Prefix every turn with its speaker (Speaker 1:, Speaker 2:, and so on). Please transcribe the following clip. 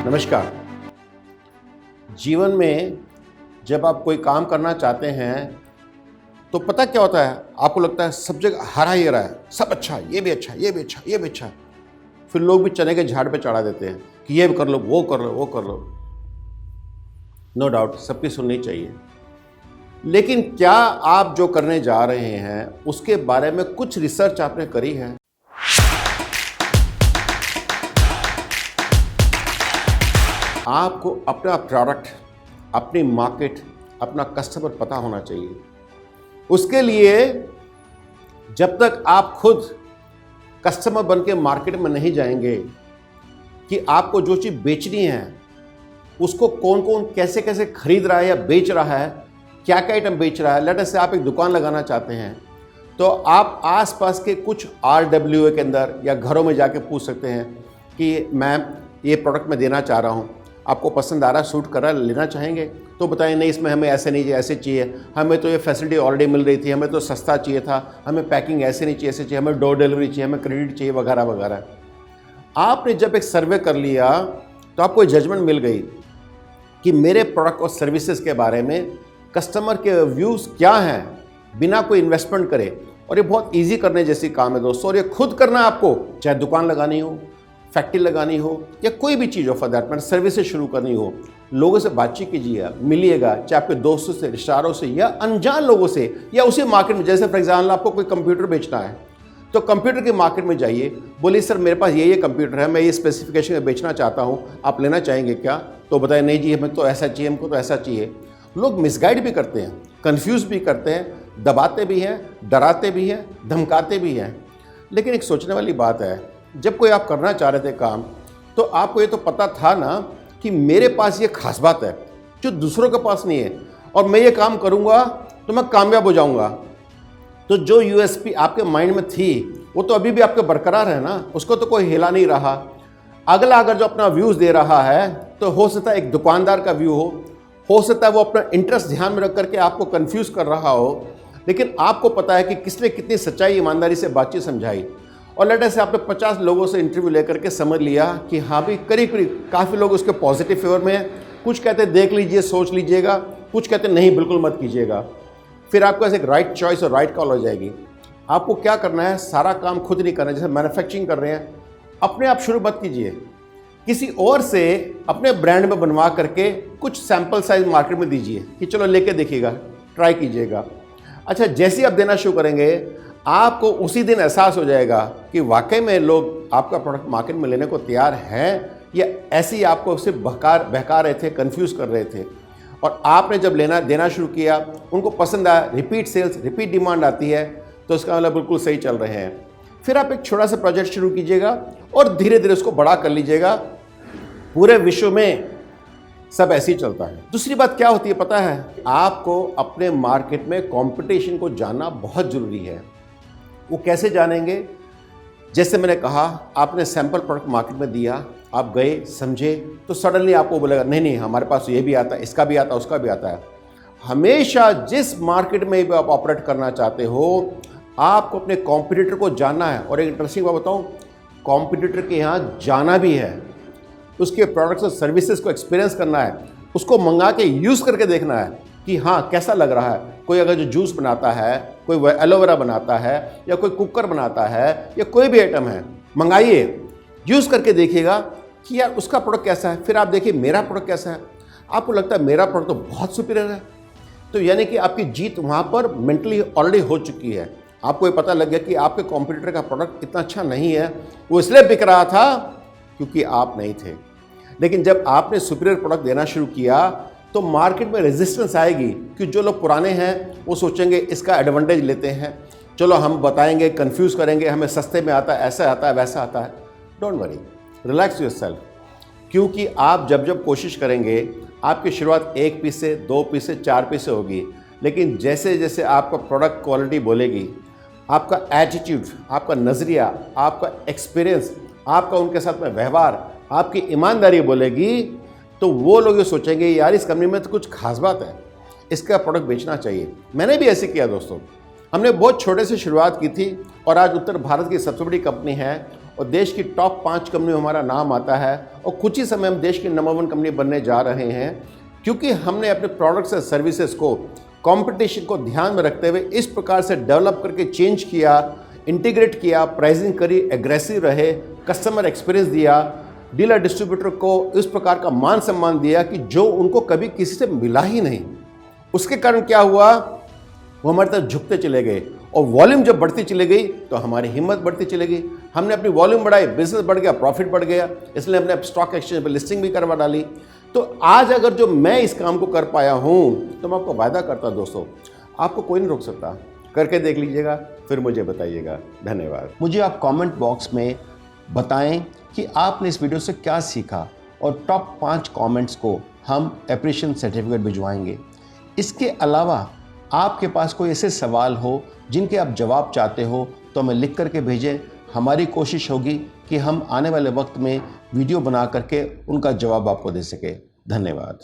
Speaker 1: नमस्कार। जीवन में जब आप कोई काम करना चाहते हैं तो पता क्या होता है, आपको लगता है सब जगह हरा ही रहा है, सब अच्छा है, ये भी अच्छा, ये भी अच्छा, ये भी अच्छा। फिर लोग भी चने के झाड़ पे चढ़ा देते हैं कि ये कर लो, वो कर लो, वो कर लो। नो डाउट सबकी सुननी चाहिए, लेकिन क्या आप जो करने जा रहे हैं उसके बारे में कुछ रिसर्च आपने करी है? आपको अपना प्रोडक्ट, अपनी मार्केट, अपना कस्टमर पता होना चाहिए। उसके लिए जब तक आप खुद कस्टमर बन के मार्केट में नहीं जाएंगे कि आपको जो चीज़ बेचनी है उसको कौन कौन कैसे कैसे खरीद रहा है या बेच रहा है, क्या क्या आइटम बेच रहा है। लेट अस से आप एक दुकान लगाना चाहते हैं तो आप आसपास के कुछ RWA के अंदर या घरों में जाके पूछ सकते हैं कि मैम ये प्रोडक्ट मैं देना चाह रहा हूँ, आपको पसंद आ रहा है, सूट कर रहा है, लेना चाहेंगे? तो बताएं नहीं इसमें हमें ऐसे नहीं चाहिए, ऐसे चाहिए, हमें तो ये फैसिलिटी ऑलरेडी मिल रही थी, हमें तो सस्ता चाहिए था, हमें पैकिंग ऐसे नहीं चाहिए, ऐसे चाहिए, हमें डोर डिलीवरी चाहिए, हमें क्रेडिट चाहिए, वगैरह वगैरह। आपने जब एक सर्वे कर लिया तो आपको जजमेंट मिल गई कि मेरे प्रोडक्ट और सर्विसेज के बारे में कस्टमर के व्यूज़ क्या हैं, बिना कोई इन्वेस्टमेंट करे। और ये बहुत ईजी करने जैसी काम है दोस्तों, और ये खुद करना है आपको, चाहे दुकान लगानी हो, फैक्ट्री लगानी हो या कोई भी चीज़ हो, फॉर दैट मैटर सर्विसेज शुरू करनी हो। लोगों से बातचीत कीजिए, मिलिएगा, चाहे आपके दोस्तों से, रिश्तेदारों से या अनजान लोगों से, या उसी मार्केट में। जैसे फॉर एग्जाम्पल आपको कोई कंप्यूटर बेचना है तो कंप्यूटर के मार्केट में जाइए, बोलिए सर मेरे पास ये कंप्यूटर है, मैं ये स्पेसिफिकेशन में बेचना चाहता हूँ, आप लेना चाहेंगे क्या? तो बताए नहीं जी हमें तो ऐसा चाहिए, हमको तो ऐसा चाहिए। लोग मिसगाइड भी करते हैं, कंफ्यूज भी करते हैं, दबाते भी हैं, डराते भी हैं, धमकाते भी हैं। लेकिन एक सोचने वाली बात है, जब कोई आप करना चाह रहे थे काम, तो आपको ये तो पता था ना कि मेरे पास ये खास बात है जो दूसरों के पास नहीं है, और मैं ये काम करूँगा तो मैं कामयाब हो जाऊँगा। तो जो USP आपके माइंड में थी वो तो अभी भी आपके बरकरार है ना, उसको तो कोई हिला नहीं रहा। अगला अगर जो अपना व्यूज़ दे रहा है तो हो सकता है एक दुकानदार का व्यू हो सकता है वो अपना इंटरेस्ट ध्यान में रख करके आपको कंफ्यूज कर रहा हो, लेकिन आपको पता है कि किसने कितनी सच्चाई ईमानदारी से बातचीत समझाई। और लेटर से आपने 50 लोगों से इंटरव्यू लेकर के समझ लिया कि हाँ भी करीब करीब काफ़ी लोग उसके पॉजिटिव फेवर में हैं। कुछ कहते हैं देख लीजिए, सोच लीजिएगा, कुछ कहते हैं नहीं बिल्कुल मत कीजिएगा। फिर आपके पास एक राइट चॉइस और राइट कॉल हो जाएगी। आपको क्या करना है, सारा काम खुद नहीं करना है। जैसे मैन्युफैक्चरिंग कर रहे हैं, अपने आप शुरू मत कीजिए, किसी और से अपने ब्रांड में बनवा करके कुछ सैंपल साइज मार्केट में दीजिए कि चलो लेके देखिएगा, ट्राई कीजिएगा। अच्छा, जैसे ही आप देना शुरू करेंगे आपको उसी दिन एहसास हो जाएगा कि वाकई में लोग आपका प्रोडक्ट मार्केट में लेने को तैयार हैं या ऐसे ही आपको सिर्फ बहका रहे थे, कंफ्यूज कर रहे थे। और आपने जब देना शुरू किया, उनको पसंद आया, रिपीट सेल्स, रिपीट डिमांड आती है, तो इसका मतलब बिल्कुल सही चल रहे हैं। फिर आप एक छोटा सा प्रोजेक्ट शुरू कीजिएगा और धीरे धीरे उसको बड़ा कर लीजिएगा। पूरे विश्व में सब ऐसे ही चलता है। दूसरी बात क्या होती है पता है, आपको अपने मार्केट में कंपटीशन को जानना बहुत ज़रूरी है। वो कैसे जानेंगे? जैसे मैंने कहा, आपने सैंपल प्रोडक्ट मार्केट में दिया, आप गए, समझे, तो सडनली आपको बोलेगा नहीं नहीं हमारे पास ये भी आता है, इसका भी आता है, उसका भी आता है। हमेशा जिस मार्केट में भी आप ऑपरेट करना चाहते हो, आपको अपने कॉम्पिटिटर को जानना है। और एक इंटरेस्टिंग बात बताऊँ, कॉम्पिटिटर के यहाँ जाना भी है, उसके प्रोडक्ट्स और सर्विसेज को एक्सपीरियंस करना है, उसको मंगा के यूज़ करके देखना है कि हाँ कैसा लग रहा है। कोई अगर जो जूस बनाता है, कोई एलोवेरा बनाता है, या कोई कुकर बनाता है, या कोई भी आइटम है, मंगाइए, यूज़ करके देखिएगा कि यार उसका प्रोडक्ट कैसा है। फिर आप देखिए मेरा प्रोडक्ट कैसा है, आपको लगता है मेरा प्रोडक्ट तो बहुत सुपीरियर है, तो यानी कि आपकी जीत वहाँ पर मेंटली ऑलरेडी हो चुकी है। आपको ये पता लग गया कि आपके कॉम्पिटिटर का प्रोडक्ट इतना अच्छा नहीं है, वो इसलिए बिक रहा था क्योंकि आप नहीं थे। लेकिन जब आपने सुपीरियर प्रोडक्ट देना शुरू किया तो मार्केट में रेजिस्टेंस आएगी कि जो लोग पुराने हैं वो सोचेंगे इसका एडवांटेज लेते हैं, चलो हम बताएंगे, कंफ्यूज करेंगे, हमें सस्ते में आता है, ऐसा आता है, वैसा आता है। डोंट वरी, रिलैक्स योरसेल्फ, क्योंकि आप जब जब कोशिश करेंगे आपकी शुरुआत 1 पीस से, 2 पीस से, 4 पीस से होगी। लेकिन जैसे जैसे आपका प्रोडक्ट क्वालिटी बोलेगी, आपका एटीट्यूड, आपका नज़रिया, आपका एक्सपीरियंस, आपका उनके साथ में व्यवहार, आपकी ईमानदारी बोलेगी, तो वो लोग ये सोचेंगे यार इस कंपनी में तो कुछ खास बात है, इसका प्रोडक्ट बेचना चाहिए। मैंने भी ऐसे किया दोस्तों, हमने बहुत छोटे से शुरुआत की थी और आज उत्तर भारत की सबसे बड़ी कंपनी है और देश की टॉप 5 कंपनी में हमारा नाम आता है और कुछ ही समय हम देश की नंबर 1 कंपनी बनने जा रहे हैं, क्योंकि हमने अपने प्रोडक्ट्स और सर्विसेज को कंपटीशन को ध्यान में रखते हुए इस प्रकार से डेवलप करके चेंज किया, इंटीग्रेट किया, प्राइसिंग करी, एग्रेसिव रहे, कस्टमर एक्सपीरियंस दिया, डीलर डिस्ट्रीब्यूटर को इस प्रकार का मान सम्मान दिया कि जो उनको कभी किसी से मिला ही नहीं। उसके कारण क्या हुआ, वो हमारी तरफ झुकते चले गए और वॉल्यूम जब बढ़ती चली गई तो हमारी हिम्मत बढ़ती चली गई। हमने अपनी वॉल्यूम बढ़ाई, बिजनेस बढ़ गया, प्रॉफिट बढ़ गया, इसलिए हमने स्टॉक एक्सचेंज पर लिस्टिंग भी करवा डाली। तो आज अगर जो मैं इस काम को कर पाया हूँ तो मैं आपको वादा करता दोस्तों, आपको कोई नहीं रोक सकता। करके देख लीजिएगा, फिर मुझे बताइएगा। धन्यवाद। मुझे आप कमेंट बॉक्स में बताएं कि आपने इस वीडियो से क्या सीखा और टॉप 5 कमेंट्स को हम एप्रिशिएशन सर्टिफिकेट भिजवाएंगे। इसके अलावा आपके पास कोई ऐसे सवाल हो जिनके आप जवाब चाहते हो तो हमें लिख करके भेजें। हमारी कोशिश होगी कि हम आने वाले वक्त में वीडियो बना करके उनका जवाब आपको दे सके। धन्यवाद।